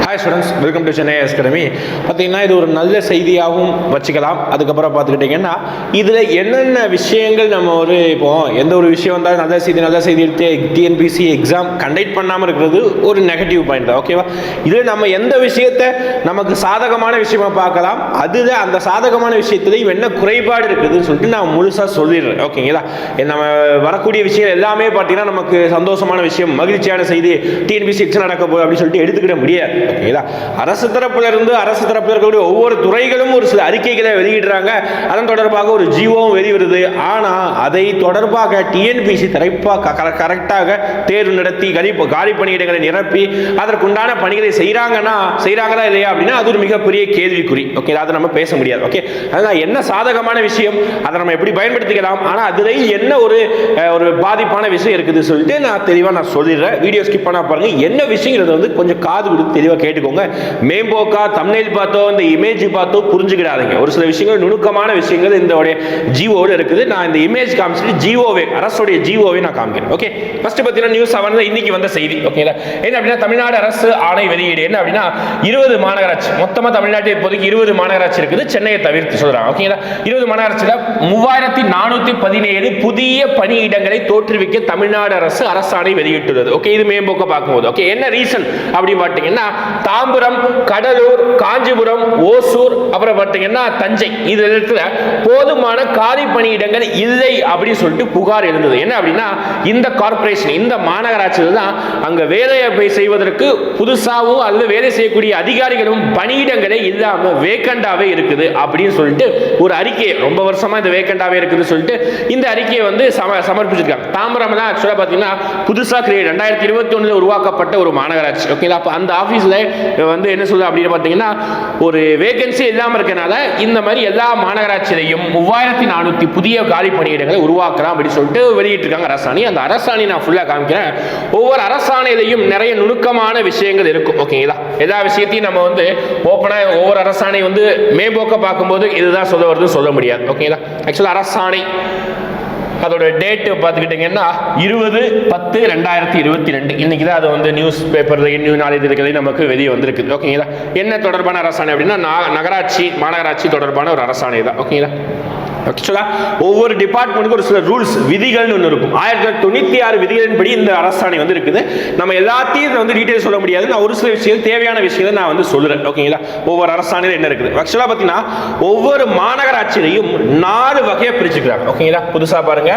Hi students, welcome to Chennai academy. பார்த்தீங்கன்னா இது ஒரு நல்ல செய்தியாகவும் வச்சுக்கலாம். அதுக்கப்புறம் பார்த்துக்கிட்டிங்கன்னா இதில் என்னென்ன விஷயங்கள் நம்ம இப்போ எந்த ஒரு விஷயம் வந்தாலும் நல்ல செய்தி எடுத்து டிஎன்பிசி எக்ஸாம் கண்டக்ட் பண்ணாமல் இருக்கிறது ஒரு நெகட்டிவ் பாயிண்ட் தான். ஓகேவா? இதில் நம்ம எந்த விஷயத்தை நமக்கு சாதகமான விஷயமா பார்க்கலாம், அதில் அந்த சாதகமான விஷயத்துலையும் என்ன குறைபாடு இருக்குதுன்னு சொல்லிட்டு நான் முழுசாக சொல்லிடுறேன். ஓகேங்களா? நம்ம வரக்கூடிய விஷயம் எல்லாமே பார்த்தீங்கன்னா நமக்கு சந்தோஷமான விஷயம், மகிழ்ச்சியான செய்தி, டிஎன்பிசி எக்ஸாம் நடக்க போகுது அப்படின்னு சொல்லிட்டு எடுத்துக்கிட முடியாது. ஓகேங்களா? அரசு தரப்புல இருக்கக்கூடிய ஒவ்வொரு துறைகளும் ஒரு சில அறிக்கைகளை வெளியிடுறாங்க. அதன் தொடர்பாக ஒரு ஜிஓவும் வெளிவருது. ஆனா அதை தொடர்பாக டிஎன்பிசி கரெக்டாக தேர்வு நடத்தி காலி பணியிடங்களை நிரப்பி அதற்குண்டான பணிகளை செய்யறாங்களா இல்லையா அப்படின்னா அது ஒரு மிகப்பெரிய கேள்விக்குறி. ஓகே, அதை நம்ம பேச முடியாது. ஓகே, அதனால என்ன சாதகமான விஷயம், அதை நம்ம எப்படி பயன்படுத்திக்கலாம், ஆனா அதுல என்ன ஒரு பாதிப்பான விஷயம் இருக்குது சொல்லிட்டு நான் தெளிவா சொல்லிடுறேன். வீடியோ ஸ்கிப் பண்ணா பாருங்க. என்ன விஷயங்கிறது வந்து கொஞ்சம் காது கொடுத்து தெளிவா கேட்டுக்கோங்க. மேம்போக்கா தம்ப்நெயில் பார்த்தோ இந்த இமேஜ் பார்த்தோ புரிஞ்சுக்கிடாதீங்க. ஒரு சில விஷயங்கள் நுணுக்கமான விஷயங்கள் இந்த ஜிஓட இருக்குது. நான் இந்த இமேஜ் காமிச்சிட்டு ஜிஓவே அரசுடைய ஜிஓவே நான் காமிக்கிறேன். ஓகே, ஃபர்ஸ்ட் பார்த்தீங்கன்னா நியூஸ் 7ல இன்னைக்கு வந்த செய்தி. ஓகேங்களா? என்ன அப்படின்னா தமிழ்நாடு அரசு ஆணை வெளியீடு. என்ன அப்படின்னா 20 மாநகராட்சி, மொத்தமா தமிழ்நாட்டில் இப்போதைக்கு 20 மாநகராட்சி இருக்குது, சென்னையை தவிர்த்து சொல்றாங்க. ஓகேங்களா? 20 மாநகராட்சியில் 3417 புதிய பணியிடங்களை தோற்றுவிக்க தமிழ்நாடு அரசு அரசாணை வெளியிட்டுள்ளது. ஓகே, இது மேம்போக்க பார்க்கும்போது ஓகே என்ன ரீசன் அப்படி பார்த்தீங்கன்னா தாம்பரம், கடலூர், காஞ்சிபுரம், ஓசூர், அப்புறம் பார்த்தீங்கன்னா தஞ்சை, இது இடத்துல போதுமான காலி பணியிடங்கள் இல்லை அப்படின்னு சொல்லிட்டு புகார் எழுந்தது. என்ன அப்படின்னா இந்த கார்பரேஷன், இந்த மாநகராட்சியில் தான் அங்க வேலையை செய்வதற்கு புதுசாகவும் அல்லது வேலை செய்யக்கூடிய அதிகாரிகளும் பணியிடங்களே இல்லாம வேக்கண்டாவே இருக்குது அப்படின்னு சொல்லிட்டு ஒரு அறிக்கையை, ரொம்ப வருஷமா இந்த வேக்கண்டாவே இருக்குது சொல்லிட்டு இந்த அறிக்கையை வந்து சமர்ப்பிச்சிருக்காங்க. தாம்பரம் தான் ஆக்சுவலா பார்த்தீங்கன்னா புதுசா 2021 உருவாக்கப்பட்ட ஒரு மாநகராட்சி. ஓகே, அப்ப அந்த ஆபீஸ்ல வந்து என்ன சொல்லுது அப்படின்னு பார்த்தீங்கன்னா ஒரு வேகன்சி இல்லாமல் இருக்கனால இந்த மாதிரி எல்லா மாநகராட்சியிலையும் 3400 புதிய காலி பணியிடங்களை உருவாக்கலாம் அப்படின்னு சொல்லிட்டு வெளியிட்டிருக்காங்க அரசாணை. அந்த அரசாணை நான் ஃபுல்லாக காமிக்கிறேன். ஒவ்வொரு அரசாணையிலையும் நிறைய நுணுக்கமான விஷயங்கள் இருக்கும். ஓகேங்களா? எல்லா விஷயத்தையும் நம்ம வந்து ஓப்பனா ஒவ்வொரு அரசாணை வந்து மேம்போக்க பார்க்கும்போது இதுதான் சொல்ல வருது சொல்ல முடியாது. ஓகேங்களா? ஆக்சுவலா அரசாணை அதோட டேட் பார்த்துக்கிட்டீங்கன்னா 20/10/2022 இன்னைக்கு தான் அது வந்து நியூஸ் பேப்பர்ல நாளிதழ்களில் நமக்கு வெளியே வந்திருக்கு. ஓகேங்களா? என்ன தொடர்பான அரசாணை அப்படின்னா மாநகராட்சி தொடர்பான ஒரு அரசாணை தான். ஓகேங்களா? ஆக்சுவலா ஒவ்வொரு டிபார்ட்மெண்ட்டுக்கு ஒரு சில ரூல்ஸ் விதிகள் ஒன்று இருக்கும். 1996 விதிகளின்படி இந்த அரசாணை வந்து இருக்குது. நம்ம எல்லாத்தையும் வந்து டீடைல் சொல்ல முடியாது. நான் ஒரு சில விஷயம் தேவையான விஷயத்தை நான் வந்து சொல்றேன். ஓகேங்களா? ஒவ்வொரு அரசாணையில் என்ன இருக்குது. ஆக்சுவலா பார்த்தீங்கன்னா ஒவ்வொரு மாநகராட்சியிலையும் 4 வகையை பிரிச்சுக்கிறாங்க. ஓகேங்களா? புதுசா பாருங்க,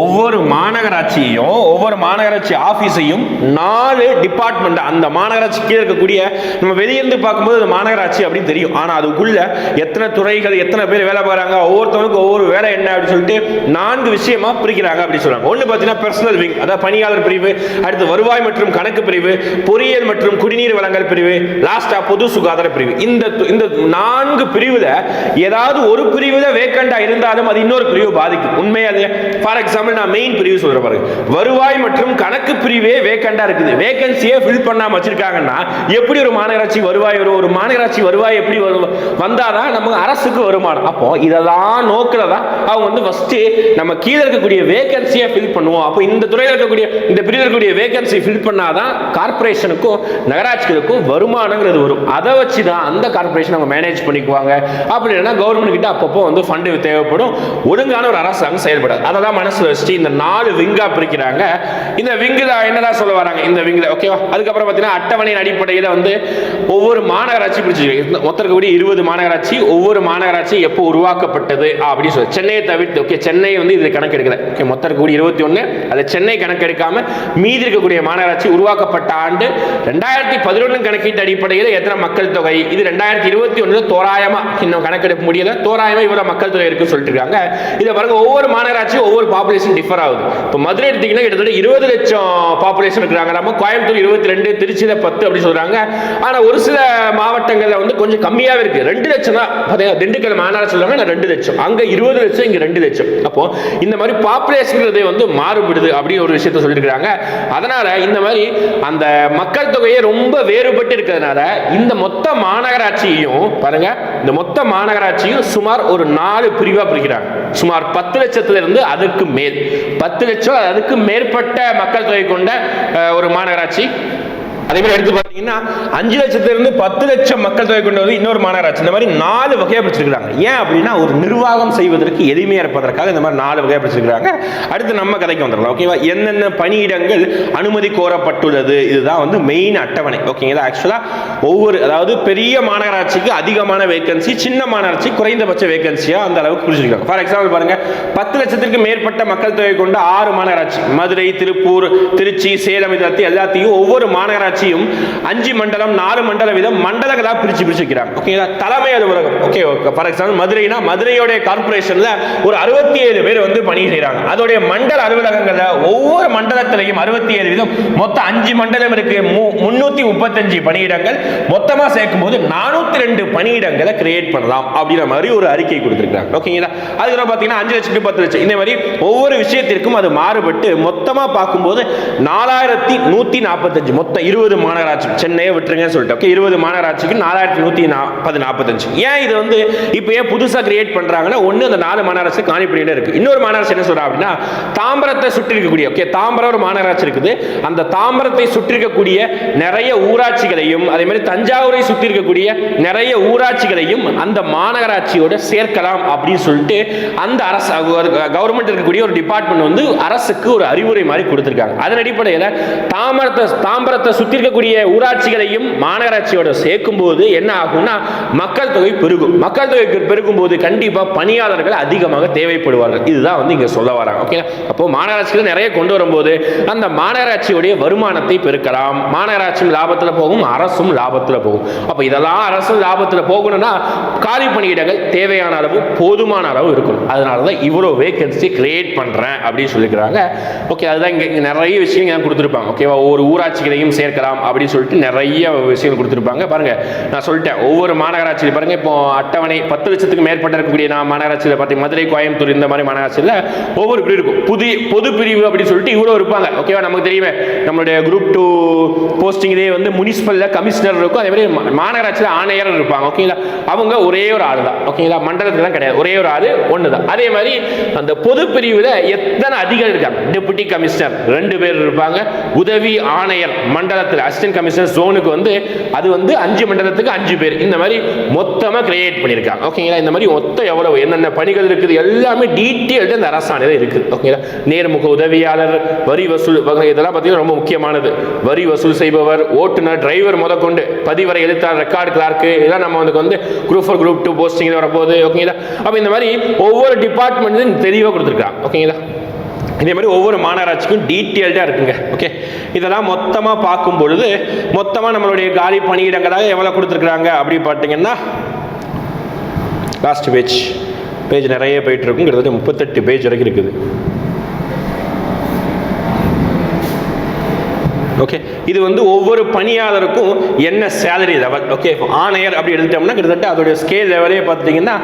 ஒவ்வொரு மாநகராட்சியையும் ஒவ்வொரு மாநகராட்சி ஆபீஸையும் 4 டிபார்ட்மெண்ட், அந்த மாநகராட்சி கீழே இருக்கக்கூடிய நம்ம வெளியிருந்து பார்க்கும்போது அது மாநகராட்சி அப்படின்னு தெரியும். ஆனா அதுக்குள்ள எத்தனை துறைகள், எத்தனை பேர் வேலை பார்க்குறாங்க, ஒவ்வொருத்தவங்களுக்கும் ஒவ்வொரு வேலை என்ன அப்படின்னு சொல்லிட்டு 4 விஷயமா பிரிக்கிறாங்க அப்படி சொல்றாங்க. ஒன்னு பார்த்தீங்கன்னா பர்சனல் விங், அதாவது பணியாளர் பிரிவு, அடுத்து வருவாய் மற்றும் கணக்கு பிரிவு, பொறியியல் மற்றும் குடிநீர் வழங்கல் பிரிவு, லாஸ்டா பொது சுகாதார பிரிவு. இந்த 4 பிரிவுல ஏதாவது ஒரு பிரிவுல வேக்கண்டா இருந்தாலும் அது இன்னொரு பிரிவு பாதிக்கும். உண்மையா இல்லையா? ஃபார் எக்ஸாம்பிள் நான் மெயின் பிரிவு சொல்ற பாருங்க, வருவாய் மற்றும் கணக்கு பிரிவே வேக்கண்டா இருக்குது, வேகன்சியே ஃபில் பண்ணாம வச்சிருக்காங்கன்னா எப்படி ஒரு மாநகராட்சி வருவாய் வரும்? ஒரு மாநகராட்சி வருவாய் எப்படி வந்தாதான் நம்ம அரசுக்கு வருமானம். அப்போ இதெல்லாம் நோக்கிறதா அவங்க வந்து ஃபர்ஸ்ட் நம்ம கீழே இருக்கக்கூடிய வேகன்சியை ஃபில் பண்ணுவோம். அப்போ இந்த துறையில் இருக்கக்கூடிய இந்த பிரிவில் இருக்கக்கூடிய வேகன்சி ஃபில் பண்ணாதான் கார்பரேஷனுக்கும் நகராட்சிகளுக்கும் வருமானங்கிறது வரும். அதை வச்சு தான் அந்த கார்பரேஷன் அவங்க மேனேஜ் பண்ணிக்குவாங்க. அப்படி இல்லைன்னா கவர்மெண்ட் கிட்ட அப்பப்போ வந்து ஃபண்டு தேவைப்படும். ஒழுங்கான ஒரு அரசாங்கம் செயல்படாது. அதை தான் மனசுல வச்சு இந்த 4 விங்கா பிரிக்கிறாங்க. இந்த விங்குல என்னதான் சொல்ல வராங்க இந்த விங்குல? ஓகேவா? அதுக்கப்புறம் பார்த்தீங்கன்னா அட்டவணையின் அடிப்படையில் வந்து ஒவ்வொரு மாநகராட்சி பிரிச்சிருக்காங்க. மொத்தம் இருக்கக்கூடிய 20 மாநகராட்சி, ஒவ்வொரு மாநகராட்சி எப்போ உருவாக்கப்பட்டது அப்படின்னு சொல்லி சென்னையை தவிர்த்து, ஓகே சென்னை வந்து இது கணக்கு எடுக்கல. ஓகே, மொத்தம் இருக்கக்கூடிய 21 அது சென்னை கணக்கு எடுக்காம மீதி இருக்கக்கூடிய மாநகராட்சி உருவாக்கப்பட்ட ஆண்டு 2011 கணக்கீட்டு அடிப்படையில் எத்தனை மக்கள் தொகை, இது 2021 தோராயமா இன்னும் கணக்கெடுக்க முடியல, தோராயமா இவ்வளவு மக்கள் தொகை இருக்குன்னு சொல்லிட்டு இருக்காங்க. இதை பாருங்க, ஒவ்வொரு மாநகராட்சியும் ஒவ்வொரு பாப்புலேஷன் டிஃபர் ஆகுது. இப்போ மதுரை எடுத்தீங்கன்னா கிட்டத்தட்ட 20 லட்சம் பாப்புலேஷன் இருக்கிறாங்க. நம்ம கோயம்புத்தூர் 22, திருச்சியில 10 அப்படி சொல்றாங்க. ஆனா ஒரு சில மாவட்டங்கள்ல வந்து கொஞ்சம் கம்மியாவே இருக்கு, 2 லட்சம் தான். திண்டுக்கல் மாநகராட்சி சொல்றாங்க 2 லட்சம், அங்க 20 லட்சம், இங்க 2 லட்சம். அப்போ இந்த மாதிரி பாப்புலேஷன் வந்து மாறுபடுது அப்படின்னு ஒரு விஷயத்தை சொல்லியிருக்காங்க. அதனால இந்த மாதிரி அந்த மக்கள் தொகையை ரொம்ப வேறுபட்டு இருக்கிறதுனால இந்த மொத்த மாநகராட்சியையும் பாருங்க, இந்த மொத்த மாநகராட்சியும் சுமார் ஒரு 4 பிரிவா பிரிக்கிறாங்க. சுமார் 10 லட்சத்துல இருந்து அதுக்கு மேல் 10 லட்சம் அதுக்கு மேற்பட்ட மக்கள் தொகை கொண்ட ஒரு மாநகராட்சி. அதே மாதிரி எடுத்து பார்த்தீங்கன்னா 5 லட்சத்திலிருந்து 10 லட்சம் மக்கள் தொகை கொண்டு வந்து இன்னொரு மாநகராட்சி. இந்த மாதிரி 4 வகையாக பிரிச்சிருக்காங்க. ஏன் அப்படின்னா ஒரு நிர்வாகம் செய்வதற்கு எளிமையாக இருப்பதற்காக இந்த மாதிரி 4 வகையாக பிரிச்சிருக்காங்க. அடுத்து நம்ம கதைக்கு வந்துடலாம். ஓகேவா, என்னென்ன பணியிடங்கள் அனுமதி கோரப்பட்டுள்ளது, இதுதான் வந்து மெயின் அட்டவணை. ஓகேங்களா, ஆக்சுவலா அதாவது பெரிய மாநகராட்சிக்கு அதிகமான வேகன்சி, சின்ன மாநகராட்சி குறைந்தபட்ச வேகன்சியா அந்த அளவுக்கு பிரிச்சிருக்காங்க. ஃபார் எக்ஸாம்பிள் பாருங்க, 10 லட்சத்திற்கு மேற்பட்ட மக்கள் தொகை கொண்ட 6 மாநகராட்சி, மதுரை, திருப்பூர், திருச்சி, சேலம், எல்லாத்தையும் ஒவ்வொரு மாநகராட்சியும் 5 மண்டலம் 4 மண்டல வீதம் மண்டலங்களா பிரிச்சு வைக்கிறாங்க. ஓகேங்களா, தலைமை அலுவலகம். ஓகே, ஃபார் எக்ஸாம்பிள் மதுரைனா மதுரையோட கார்பரேஷன்ல ஒரு 67 பேர் வந்து பணி செய்யறாங்க. அதோட மண்டல அலுவலகங்கள்ல ஒவ்வொரு மண்டலத்திலையும் 67 வீதம், மொத்தம் 5 மண்டலம் இருக்கு, 335 பணியிடங்கள், மொத்தமா சேர்க்கும் போது 402 பணியிடங்களை கிரியேட் பண்ணலாம் அப்படிங்கிற மாதிரி ஒரு அறிக்கை கொடுத்திருக்காங்க. ஓகேங்களா, அதுக்கப்புறம் பாத்தீங்கன்னா 5 லட்சம் 10 லட்சம் இந்த மாதிரி ஒவ்வொரு விஷயத்திற்கும் அது மாறுபட்டு மொத்தமா பார்க்கும்போது 4145, மொத்தம் 20 மாநகராட்சி, சென்னையை விட்டுருங்கன்னு சொல்லிட்டு. ஓகே, 20 மாநகராட்சிக்கு 4145. ஏன் இது வந்து இப்போ ஏன் புதுசா கிரியேட் பண்றாங்கன்னா, ஒண்ணு அந்த 4 மாநகராட்சி காணிப்படியில இருக்கு. இன்னொரு மாநகராட்சி என்ன சொல்றா அப்படின்னா, தாம்பரத்தை சுற்றி இருக்கக்கூடிய, ஓகே, தாம்பரம் ஒரு மாநகராட்சி இருக்குது, அந்த தாம்பரத்தை சுற்றி இருக்கக்கூடிய நிறைய ஊராட்சிகளையும், அதே மாதிரி தஞ்சாவூரை சுற்றி இருக்கக்கூடிய நிறைய ஊராட்சிகளையும் அந்த மாநகராட்சியோட சேர்க்கலாம் அப்படின்னு சொல்லிட்டு அந்த அரசு கவர்மெண்ட் இருக்கக்கூடிய ஒரு டிபார்ட்மெண்ட் வந்து அரசுக்கு ஒரு அறிவுரை மாதிரி கொடுத்திருக்காங்க. அதன் அடிப்படையில் தாம்பரத்தை சுற்றி இருக்கக்கூடிய ஊராட்சிகளையும் மாநகராட்சியோட சேர்க்கும் போது என்ன ஆகும்னா, மக்கள் தொகை பெருகும். மக்கள் தொகை பெருகும் போது கண்டிப்பா பணியாளர்கள் அதிகமாக தேவைப்படுவார்கள். இதுதான் வந்து இங்க சொல்ல வராங்க. ஓகே, அப்போ மாநகராட்சிகள் நிறைய கொண்டு வரும்போது அந்த மாநகராட்சியுடைய வருமானத்தை பெருக்கலாம். மாநகராட்சியும் லாபத்தில் போகும், அரசும் லாபத்தில் போகும். அப்ப இதெல்லாம் அரசு லாபத்தில் போகணும்னா காலி பணியிடங்கள் தேவையான அளவு, போதுமான அளவு இருக்கணும். அதனாலதான் இவ்வளவு வேகன்சி கிரியேட் பண்றேன் அப்படின்னு சொல்லிக்கிறாங்க. ஓகே, அதுதான் இங்க நிறைய விஷயங்கள் கொடுத்திருப்பாங்க. ஓகேவா, ஒவ்வொரு ஊராட்சிகளையும் சேர்க்கலாம் அப்படின்னு சொல்லிட்டு நிறைய விஷயங்கள் கொடுத்திருப்பாங்க. பாருங்க, நான் சொல்லிட்டேன் ஒவ்வொரு மாநகராட்சியில் பாருங்க, இப்போ அட்டவணை 10 லட்சத்துக்கு மேற்பட்ட இருக்கக்கூடிய மாநகராட்சியில் பார்த்தீங்கன்னா மதுரை, கோயம்புத்தூர் இந்த மாதிரி மாநகராட்சியில் ஒவ்வொரு பிரிவு இருக்கும். பொது பிரிவு அப்படின்னு சொல்லிட்டு இவ்வளோ இருப்பாங்க. ஓகேவா, நமக்கு தெரியுமே நம்மளுடைய குரூப் 2 போஸ்டிங் இதே வந்து முனிசிபல்ல கமிஷனர் இருக்கும், அதே மாதிரி மாநகராட்சியில் ஆணையர் இருப்பாங்க. ஓகேங்களா, அவங்க ஒரே ஒரு ஆள் தான். ஓகேங்களா, மண்டலத்தில் கிடையாது, ஒரே ஒரு ஆள் ஒன்று தான். அதே மாதிரி அந்த பொது பிரிவில் எத்தனை அதிகாரி இருக்காங்க, டெபுட்டி கமிஷனர் 2 பேர் இருப்பாங்க, உதவி ஆணையர் மண்டலத்தில் அசிஸ்டன்ட் கமிஷனர் ஜோனுக்கு வந்து அது வந்து 5 மண்டலத்துக்கு 5 பேர், இந்த மாதிரி மொத்தமாக கிரியேட் பண்ணியிருக்காங்க. ஓகேங்களா, இந்த மாதிரி மொத்தம் எவ்வளவு என்னென்ன பணிகள் இருக்குது எல்லாமே டீட்டெயில்டு அந்த அரசாணையில் இருக்குது. ஓகேங்களா, நேர்முக உதவியாளர், வரி வசூல், இதெல்லாம் பார்த்தீங்கன்னா ரொம்ப முக்கியமானது. வரி வசூல் செய்பவர், ஓட்டுநர், டிரைவர் முதற்கொண்டு, பதிவரை எழுத்தாளர், ரெக்கார்டு கிளார்க்கு, இதெல்லாம் நம்ம வந்து குரூப் 4 குரூப் 2 போஸ்டிங் வரப்போகுது. ஓகேங்களா, அப்போ இந்த மாதிரி ஒவ்வொரு டிபார்ட்மெண்ட்லையும் தெளிவாக கொடுத்துருக்காங்க. ஓகேங்களா, இதே மாதிரி ஒவ்வொரு மாநகராட்சிக்கும் டீட்டெயில்டாக இருக்குங்க. ஓகே, இதெல்லாம் மொத்தமாக பார்க்கும் பொழுது மொத்தமாக நம்மளுடைய காலி பணியிடங்களாக எவ்வளோ கொடுத்துருக்குறாங்க அப்படி பார்த்தீங்கன்னா, லாஸ்ட் பேஜ் நிறைய போயிட்டு இருக்கும், கிட்டத்தட்ட 38 பேஜ் வரைக்கும் இருக்குது. ஓகே, இது வந்து ஒவ்வொரு பணியாளருக்கும் என்ன சேலரி லெவல். ஓகே, ஆணையர் அப்படி எடுத்துட்டோம்னா கிட்டத்தட்ட அதோட ஸ்கேல் லெவலே பார்த்தீங்கன்னா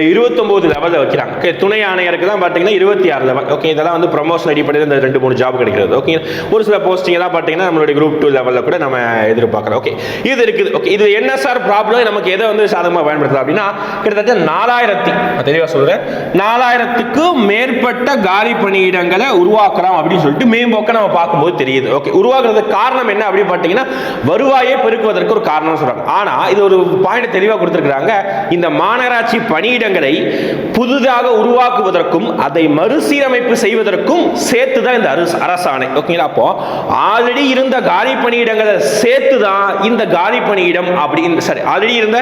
29 லெவலில் வைக்கிறாங்க. ஓகே, துணை ஆணையருக்கு தான் பார்த்தீங்கன்னா 26 லெவல். ஓகே, இதெல்லாம் வந்து ப்ரமோஷன் அடிப்படையில் இந்த 2-3 ஜாப் கிடைக்கிறது. ஓகே, ஒரு சில போஸ்டிங் எல்லாம் பார்த்தீங்கன்னா நம்மளுடைய குரூப் 2 லெவலில் கூட நம்ம எதிர்பார்க்குறோம். ஓகே, இது இருக்குது. ஓகே, இது என்ன சார் ப்ராப்ளம், நமக்கு எதை வந்து சாதகமாக பயன்படுத்தலாம் அப்படின்னா, கிட்டத்தட்ட 4000, தெளிவாக சொல்கிறேன், 4000க்கும் மேற்பட்ட காலி பணியிடங்களை உருவாக்குறோம் அப்படின்னு சொல்லிட்டு மேம்போக்க நம்ம பார்க்கும்போது தெரியுது. ஓகே, உருவாக்குறதுக்கு காரணம் என்ன அப்படி பார்த்தீங்கன்னா, வருவாயை பெருக்குவதற்கு ஒரு காரணம் சொல்றாங்க. ஆனா இது ஒரு பாயிண்ட் தெளிவாக கொடுத்திருக்காங்க, இந்த மாநகராட்சி பணியிடங்களை புதிதாக உருவாக்குவதற்கும் அதை மறுசீரமைப்பு செய்வதற்கும் சேர்த்து தான் இந்த அரசாணை. ஓகேங்களா, அப்போ ஆல்ரெடி இருந்த காலி பணியிடங்களை சேர்த்து தான் இந்த காலி பணியிடம் அப்படி சரி ஆல்ரெடி இருந்த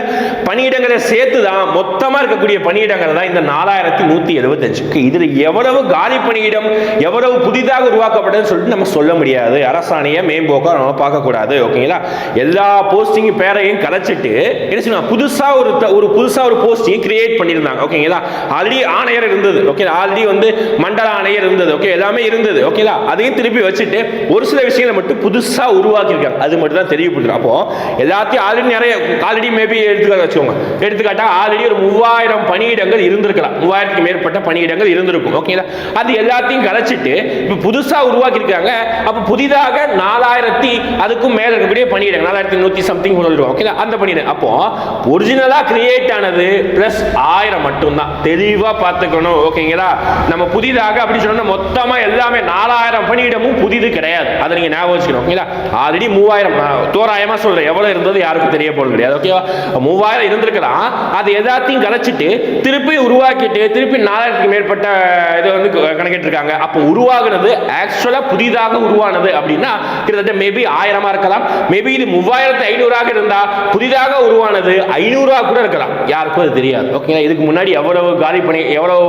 பணியிடங்களை சேர்த்து தான் மொத்தமா இருக்கக்கூடிய பணியிடங்கள் தான் இந்த 4175. இதுல எவ்வளவு காலி பணியிடம் எவ்வளவு புதிதாக உருவாக்கப்பட்டதுன்னு சொல்லிட்டு நம்ம சொல்ல முடியாது. அரசாணையை மேம்போக்கா நம்ம பார்க்கக்கூடாது. ஓகேங்களா, எல்லா போஸ்டிங் பேரையும் கலைச்சிட்டு என்ன செய்யணும், புதுசா ஒரு போஸ்டிங் கிரியேட் பண்ணியிருந்தாங்க. ஓகேங்களா, ஆல்ரெடி ஆணையர் இருந்தது. ஓகே, ஆல்ரெடி வந்து மண்டல ஆணையர் இருந்தது. ஓகே, எல்லாமே இருந்தது. ஓகேங்களா, அதையும் திருப்பி வச்சுட்டு ஒரு சில விஷயங்களை மட்டும் புதுசா உருவாக்கியிருக்காங்க. அது மட்டும் தான் தெரியப்படுது. அப்போ எல்லாத்தையும் ஆல்ரெடி மேபி எடுத்துக்காட்டா ஆல்ரெடி ஒரு 3000 பணியிடங்கள் இருந்திருக்கலாம், 3000க்கு மேற்பட்ட பணியிடங்கள் இருந்திருக்கும். ஓகேங்களா, அது எல்லாத்தையும் கலைச்சிட்டு இப்ப புதுசா உருவாக்கி இருக்காங்க. அப்ப புதிதாக 4000 அதுக்கும் மேல இருக்கக்கூடிய பணியிடங்கள் 4100 சம்திங் சொல்லிடுவோம். ஓகே, அந்த பணியிடம். அப்போ ஒரிஜினலா கிரியேட் ஆனது பிளஸ் 1000 மட்டும்தான். தெளிவா பார்த்துக்கணும். ஓகேங்களா? நம்ம புதிதாக அப்படி சொன்னா மொத்தமா எல்லாமே 4000 பணியிடமும் புதிது கிடையாது. அதை நீங்க ஞாபகம் வச்சுக்கணும். ஓகேங்களா? ஆல்ரெடி 3000 தோராயமா சொல்றேன், எவ்வளவு இருந்தது யாருக்கும் தெரிய போறது கிடையாது. ஓகேவா? 3000 இருந்திருக்கலாம். அது எல்லாத்தையும் கலைச்சிட்டு திருப்பி உருவாக்கிட்டு திருப்பி 4000க்கு மேற்பட்ட இதை வந்து கணக்கிட்டு இருக்காங்க. அப்போ உருவாகுனது ஆக்சுவலா புதிதாக உருவானது அப்படின்னா கிட்டத்தட்ட மேபி 1000 இருக்கலாம். மேபி இது 3500 இருந்தா புதிதாக உருவானது 500 கூட இருக்கலாம். யாருக்கும் அது தெரியாது. ஓகேங்களா? இதுக்கு முன்னாடி எவ்வளவு காலி பணி எவ்வளவு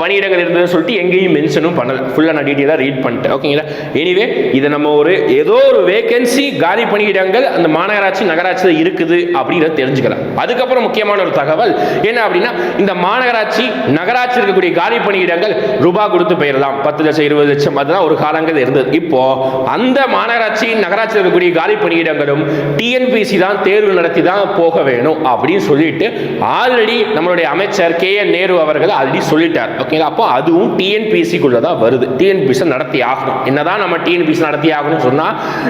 பணியிடங்கள் இருந்ததுன்னு சொல்லிட்டு எங்கேயும் மென்ஷனும் பண்ணல. ஃபுல்லா நான் டீட்டெயிலாக ரீட் பண்ணிட்டேன். ஓகேங்களா? எனிவே இது நம்ம ஏதோ ஒரு வேகன்சி காலி பணியிடங்கள் அந்த மாநகராட்சி நகராட்சியில் இருக்குது அப்படிங்கிறத தெரிஞ்சுக்கலாம். அதுக்கப்புறம் முக்கியமான ஒரு தகவல் என்ன அப்படின்னா, இந்த மாநகராட்சி நகராட்சி இருக்கக்கூடிய காலி பணியிடங்கள் ரூபாய் கொடுத்து பெயரலாம். 10 லட்சம் 20 லட்சம் அதெல்லாம் ஒரு காலங்கள் இருந்தது. இப்போ அந்த மாநகராட்சி நகராட்சி இருக்கக்கூடிய காலி பணியிடங்களும் டிஎன்பிசி தான் தேர்வு நடத்தி தான் போக வேணும் அப்படின்னு சொல்லிட்டு ஆல்ரெடி நம்மளுடைய அமைச்சர் KN நேரு அவர்கள் ஆல்ரெடி சொல்லிட்டார். ஓகேங்களா? அப்போ அதுவும் டிஎன்பிசிக்குள்ள தான் வருது. டிஎன்பிசி நடத்தி ஆகணும். என்னதான் நம்ம டிஎன்பிசி நடத்தி ஆகணும் சொன்னா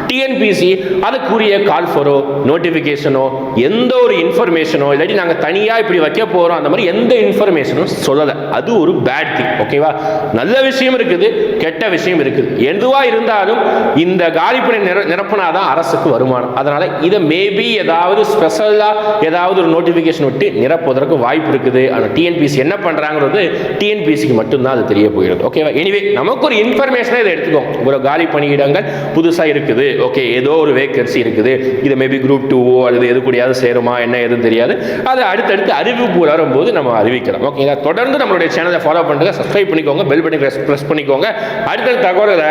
டிஎன்பிசி அதுக்குரிய கால் ஃபாரோ நோட்டிபிகேஷனோ எந்த ஒரு இன்ஃபர்மேஷனோ இல்லாட்டி நாங்க தனியா இப்படி வைக்க போறோம் அந்த மாதிரி எந்த இன்ஃபர்மேஷனும் சொல்லல. அது ஒரு பேட் திங். ஓகேவா? நல்ல விஷயம் இருக்குது, கெட்ட விஷயம் இருக்குது. எதுவா இருந்தாலும் இந்த காலிப்பணி நிரப்புனாதான் அரசுக்கு வருமானம். அதனால இதை மேபி ஏதாவது ஸ்பெஷலா ஏதாவது ஒரு நோட்டிபிகேஷன் விட்டு நிரப்புவதற்கு வாய்ப்பு இருக்குது. ஆனால் டிஎன்பிசி என்ன பண்றாங்கிறது டிஎன்பிசிக்கு மட்டும்தான் அது தெரிய போகிறது. ஓகேவா? எனிவே நமக்கு ஒரு இன்ஃபர்மேஷனை இதை எடுத்துக்கோங்க. ஒரு காலி பணியிடங்கள் புதுசா இருக்குது. ஓகே, ஏதோ ஒரு வேகன்சி இருக்குது. இது மேபி குரூப் 2 அல்லது எது கூடயாவது சேருமா என்ன எதுவும் தெரியாது. அது அடுத்தடுத்து அறிவிப்பு வரும்போது நம்ம அறிவிக்கலாம். ஓகேங்களா? தொடர்ந்து நம்மளுடைய சேனலை ஃபாலோ பண்ணுங்க, சப்ஸ்கிரைப் பண்ணிக்கோங்க, பெல் பட்டன் பிரஸ் பண்ணிக்கோங்க. அடுத்த தகவல்களை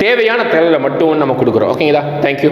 தேவையான தகவலை மட்டும் நம்ம கொடுக்குறோம். ஓகேங்களா? தேங்க்யூ.